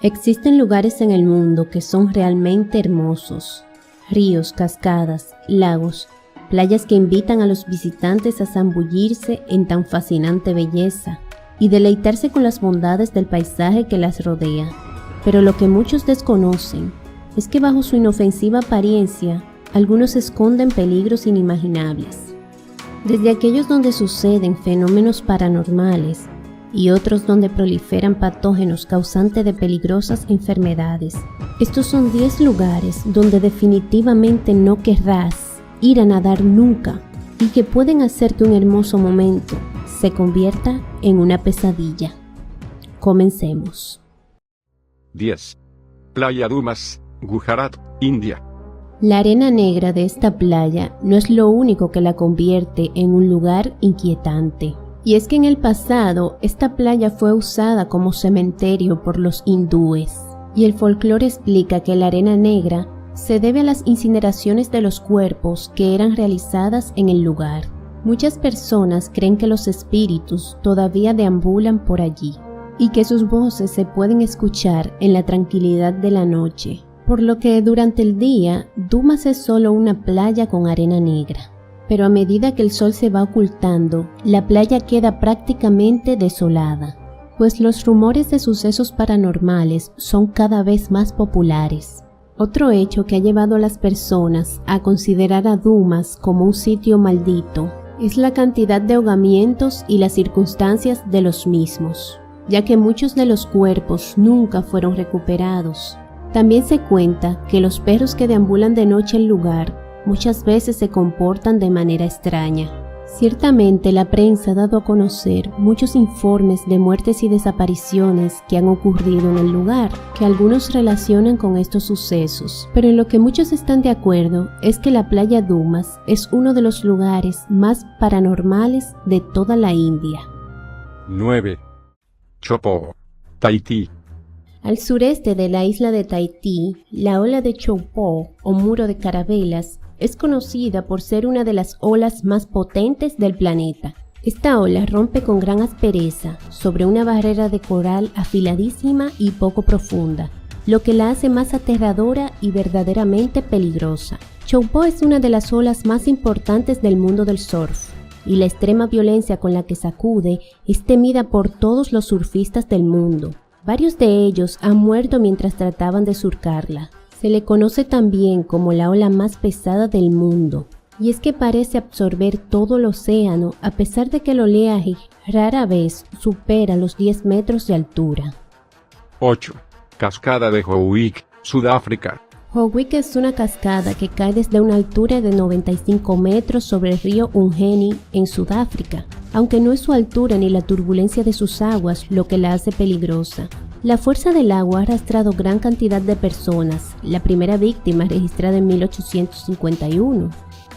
Existen lugares en el mundo que son realmente hermosos. Ríos, cascadas, lagos, playas que invitan a los visitantes a zambullirse en tan fascinante belleza y deleitarse con las bondades del paisaje que las rodea. Pero lo que muchos desconocen es que bajo su inofensiva apariencia, algunos esconden peligros inimaginables. Desde aquellos donde suceden fenómenos paranormales y otros donde proliferan patógenos causantes de peligrosas enfermedades. Estos son 10 lugares donde definitivamente no querrás ir a nadar nunca y que pueden hacer que un hermoso momento se convierta en una pesadilla. Comencemos. 10. Playa Dumas, Gujarat, India. La arena negra de esta playa no es lo único que la convierte en un lugar inquietante. Y es que en el pasado esta playa fue usada como cementerio por los hindúes. Y el folclore explica que la arena negra se debe a las incineraciones de los cuerpos que eran realizadas en el lugar. Muchas personas creen que los espíritus todavía deambulan por allí y que sus voces se pueden escuchar en la tranquilidad de la noche, por lo que durante el día Dumas es solo una playa con arena negra. Pero a medida que el sol se va ocultando, la playa queda prácticamente desolada, pues los rumores de sucesos paranormales son cada vez más populares. Otro hecho que ha llevado a las personas a considerar a Dumas como un sitio maldito es la cantidad de ahogamientos y las circunstancias de los mismos, ya que muchos de los cuerpos nunca fueron recuperados. También se cuenta que los perros que deambulan de noche al lugar muchas veces se comportan de manera extraña. Ciertamente la prensa ha dado a conocer muchos informes de muertes y desapariciones que han ocurrido en el lugar, que algunos relacionan con estos sucesos, pero en lo que muchos están de acuerdo es que la playa Dumas es uno de los lugares más paranormales de toda la India. 9. Chopo, Tahití. Al sureste de la isla de Tahití, la ola de Choupo o muro de carabelas es conocida por ser una de las olas más potentes del planeta. Esta ola rompe con gran aspereza sobre una barrera de coral afiladísima y poco profunda, lo que la hace más aterradora y verdaderamente peligrosa. Choupo es una de las olas más importantes del mundo del surf, y la extrema violencia con la que sacude es temida por todos los surfistas del mundo. Varios de ellos han muerto mientras trataban de surcarla. Se le conoce también como la ola más pesada del mundo, y es que parece absorber todo el océano a pesar de que el oleaje rara vez supera los 10 metros de altura. 8. Cascada de Howick, Sudáfrica. Howick es una cascada que cae desde una altura de 95 metros sobre el río Unheni en Sudáfrica, aunque no es su altura ni la turbulencia de sus aguas lo que la hace peligrosa. La fuerza del agua ha arrastrado gran cantidad de personas, la primera víctima registrada en 1851.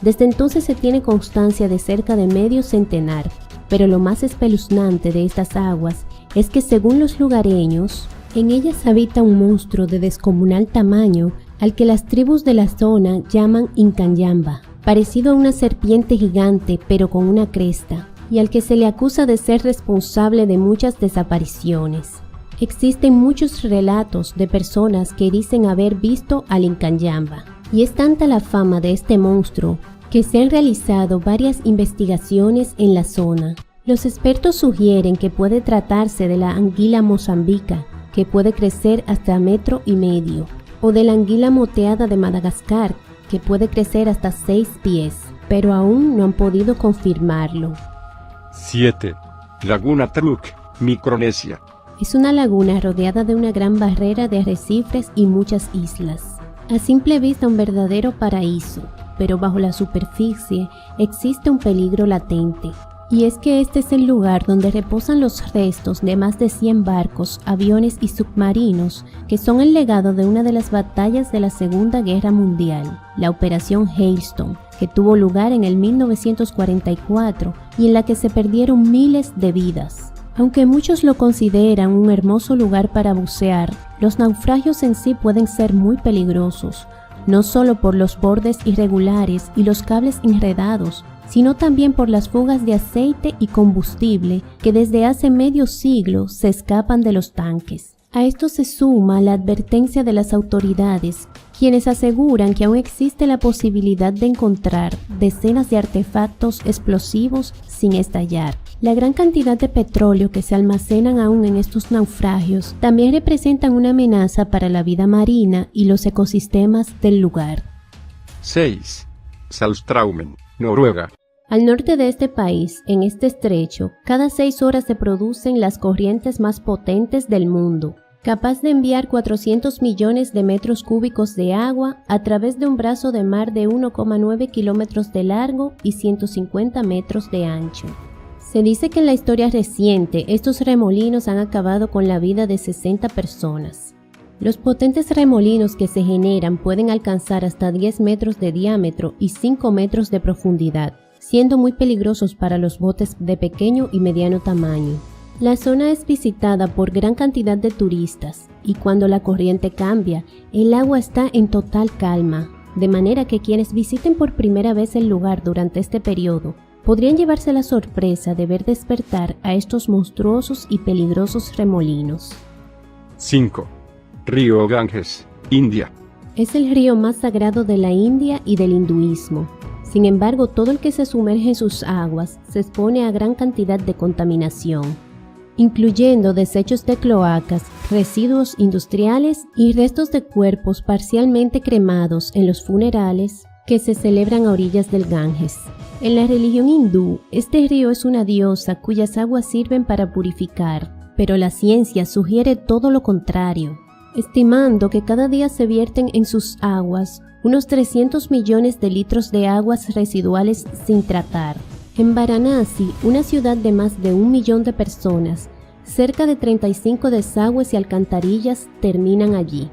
Desde entonces se tiene constancia de cerca de medio centenar, pero lo más espeluznante de estas aguas es que según los lugareños, en ellas habita un monstruo de descomunal tamaño al que las tribus de la zona llaman Incanyamba, parecido a una serpiente gigante pero con una cresta, y al que se le acusa de ser responsable de muchas desapariciones. Existen muchos relatos de personas que dicen haber visto al Incanyamba, y es tanta la fama de este monstruo que se han realizado varias investigaciones en la zona. Los expertos sugieren que puede tratarse de la anguila mozambica, que puede crecer hasta 1,5 metros, o de la anguila moteada de Madagascar, que puede crecer hasta 6 pies, pero aún no han podido confirmarlo. 7. Laguna Truk, Micronesia. Es una laguna rodeada de una gran barrera de arrecifes y muchas islas. A simple vista un verdadero paraíso, pero bajo la superficie existe un peligro latente. Y es que este es el lugar donde reposan los restos de más de 100 barcos, aviones y submarinos que son el legado de una de las batallas de la Segunda Guerra Mundial, la Operación Hailstone, que tuvo lugar en el 1944 y en la que se perdieron miles de vidas. Aunque muchos lo consideran un hermoso lugar para bucear, los naufragios en sí pueden ser muy peligrosos, no solo por los bordes irregulares y los cables enredados, sino también por las fugas de aceite y combustible que desde hace medio siglo se escapan de los tanques. A esto se suma la advertencia de las autoridades, quienes aseguran que aún existe la posibilidad de encontrar decenas de artefactos explosivos sin estallar. La gran cantidad de petróleo que se almacenan aún en estos naufragios también representan una amenaza para la vida marina y los ecosistemas del lugar. 6. Salstraumen, Noruega. Al norte de este país, en este estrecho, cada 6 horas se producen las corrientes más potentes del mundo, capaz de enviar 400 millones de metros cúbicos de agua a través de un brazo de mar de 1,9 kilómetros de largo y 150 metros de ancho. Se dice que en la historia reciente estos remolinos han acabado con la vida de 60 personas. Los potentes remolinos que se generan pueden alcanzar hasta 10 metros de diámetro y 5 metros de profundidad, siendo muy peligrosos para los botes de pequeño y mediano tamaño. La zona es visitada por gran cantidad de turistas y cuando la corriente cambia, el agua está en total calma, de manera que quienes visiten por primera vez el lugar durante este periodo podrían llevarse la sorpresa de ver despertar a estos monstruosos y peligrosos remolinos. 5. Río Ganges, India. Es el río más sagrado de la India y del hinduismo. Sin embargo, todo el que se sumerge en sus aguas se expone a gran cantidad de contaminación, incluyendo desechos de cloacas, residuos industriales y restos de cuerpos parcialmente cremados en los funerales que se celebran a orillas del Ganges. En la religión hindú, este río es una diosa cuyas aguas sirven para purificar, pero la ciencia sugiere todo lo contrario, estimando que cada día se vierten en sus aguas unos 300 millones de litros de aguas residuales sin tratar. En Varanasi, una ciudad de más de 1 millón de personas, cerca de 35 desagües y alcantarillas terminan allí.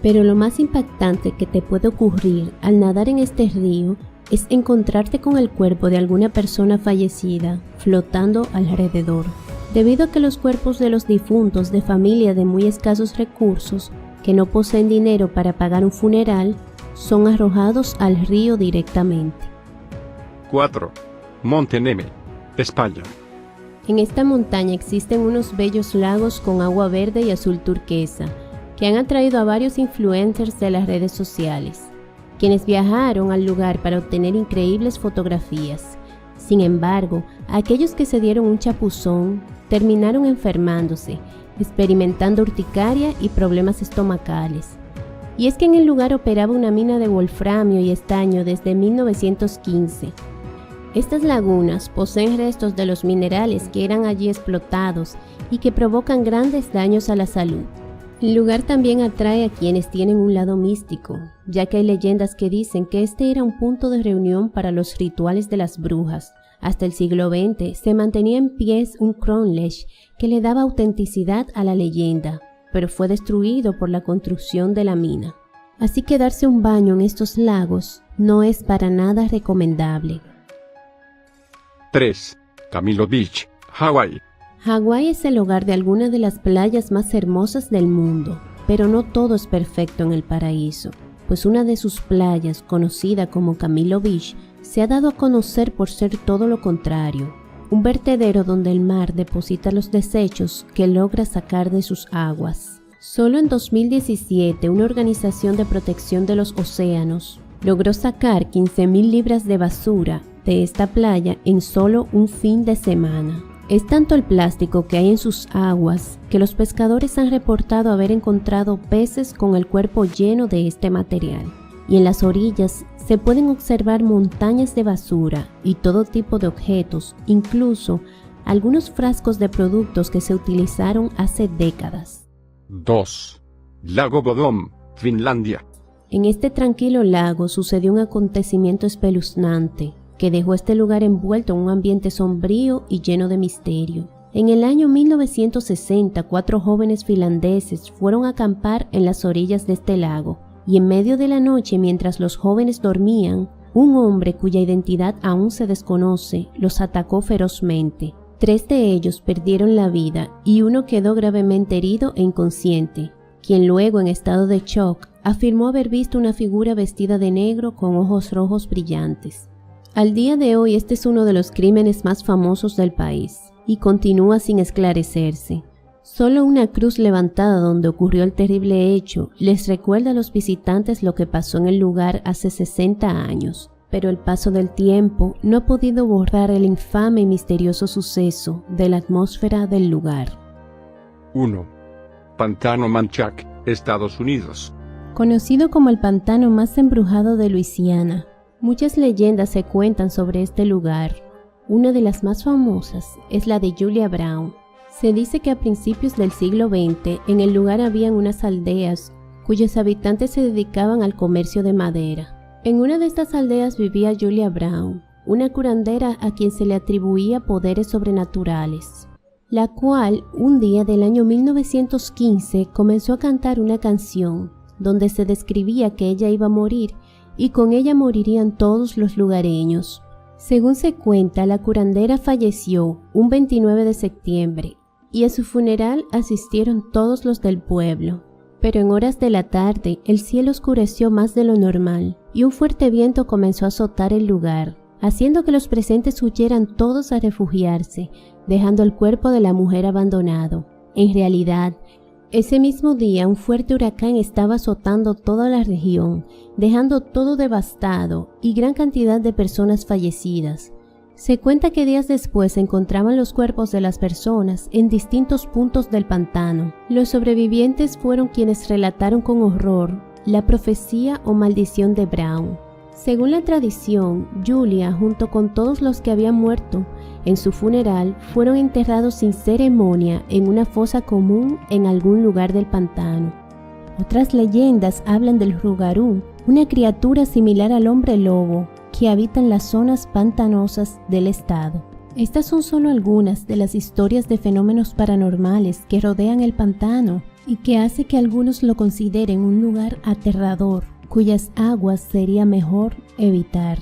Pero lo más impactante que te puede ocurrir al nadar en este río es encontrarte con el cuerpo de alguna persona fallecida flotando alrededor, debido a que los cuerpos de los difuntos de familia de muy escasos recursos, que no poseen dinero para pagar un funeral, son arrojados al río directamente. 4. Monte Neme, España. En esta montaña existen unos bellos lagos con agua verde y azul turquesa, que han atraído a varios influencers de las redes sociales, quienes viajaron al lugar para obtener increíbles fotografías. Sin embargo, aquellos que se dieron un chapuzón terminaron enfermándose, experimentando urticaria y problemas estomacales. Y es que en el lugar operaba una mina de wolframio y estaño desde 1915. Estas lagunas poseen restos de los minerales que eran allí explotados y que provocan grandes daños a la salud. El lugar también atrae a quienes tienen un lado místico, ya que hay leyendas que dicen que este era un punto de reunión para los rituales de las brujas. Hasta el siglo XX se mantenía en pie un Kronlech que le daba autenticidad a la leyenda, pero fue destruido por la construcción de la mina. Así que darse un baño en estos lagos no es para nada recomendable. 3. Camilo Beach, Hawái. Hawái es el hogar de algunas de las playas más hermosas del mundo, pero no todo es perfecto en el paraíso, pues una de sus playas, conocida como Camilo Beach, se ha dado a conocer por ser todo lo contrario, un vertedero donde el mar deposita los desechos que logra sacar de sus aguas. Solo en 2017, una organización de protección de los océanos logró sacar 15.000 libras de basura de esta playa en solo un fin de semana. Es tanto el plástico que hay en sus aguas que los pescadores han reportado haber encontrado peces con el cuerpo lleno de este material. Y en las orillas se pueden observar montañas de basura y todo tipo de objetos, incluso algunos frascos de productos que se utilizaron hace décadas. 2. Lago Bodom, Finlandia. En este tranquilo lago sucedió un acontecimiento espeluznante que dejó este lugar envuelto en un ambiente sombrío y lleno de misterio. En el año 1960, 4 jóvenes finlandeses fueron a acampar en las orillas de este lago, y en medio de la noche, mientras los jóvenes dormían, un hombre cuya identidad aún se desconoce los atacó ferozmente. 3 de ellos perdieron la vida y uno quedó gravemente herido e inconsciente, quien luego, en estado de shock, afirmó haber visto una figura vestida de negro con ojos rojos brillantes. Al día de hoy, este es uno de los crímenes más famosos del país y continúa sin esclarecerse. Solo una cruz levantada donde ocurrió el terrible hecho les recuerda a los visitantes lo que pasó en el lugar hace 60 años, pero el paso del tiempo no ha podido borrar el infame y misterioso suceso de la atmósfera del lugar. 1. Pantano Manchac, Estados Unidos. Conocido como el pantano más embrujado de Luisiana, muchas leyendas se cuentan sobre este lugar. Una de las más famosas es la de Julia Brown. Se dice que a principios del siglo XX en el lugar habían unas aldeas cuyos habitantes se dedicaban al comercio de madera. En una de estas aldeas vivía Julia Brown, una curandera a quien se le atribuía poderes sobrenaturales, la cual un día del año 1915 comenzó a cantar una canción donde se describía que ella iba a morir y con ella morirían todos los lugareños. Según se cuenta, la curandera falleció un 29 de septiembre y a su funeral asistieron todos los del pueblo. Pero en horas de la tarde el cielo oscureció más de lo normal y un fuerte viento comenzó a azotar el lugar, haciendo que los presentes huyeran todos a refugiarse, dejando el cuerpo de la mujer abandonado. En realidad, ese mismo día un fuerte huracán estaba azotando toda la región, dejando todo devastado y gran cantidad de personas fallecidas. Se cuenta que días después se encontraban los cuerpos de las personas en distintos puntos del pantano. Los sobrevivientes fueron quienes relataron con horror la profecía o maldición de Brown. Según la tradición, Julia, junto con todos los que habían muerto en su funeral, fueron enterrados sin ceremonia en una fosa común en algún lugar del pantano. Otras leyendas hablan del rugarú, una criatura similar al hombre lobo que habita en las zonas pantanosas del estado. Estas son solo algunas de las historias de fenómenos paranormales que rodean el pantano y que hace que algunos lo consideren un lugar aterrador, cuyas aguas sería mejor evitar.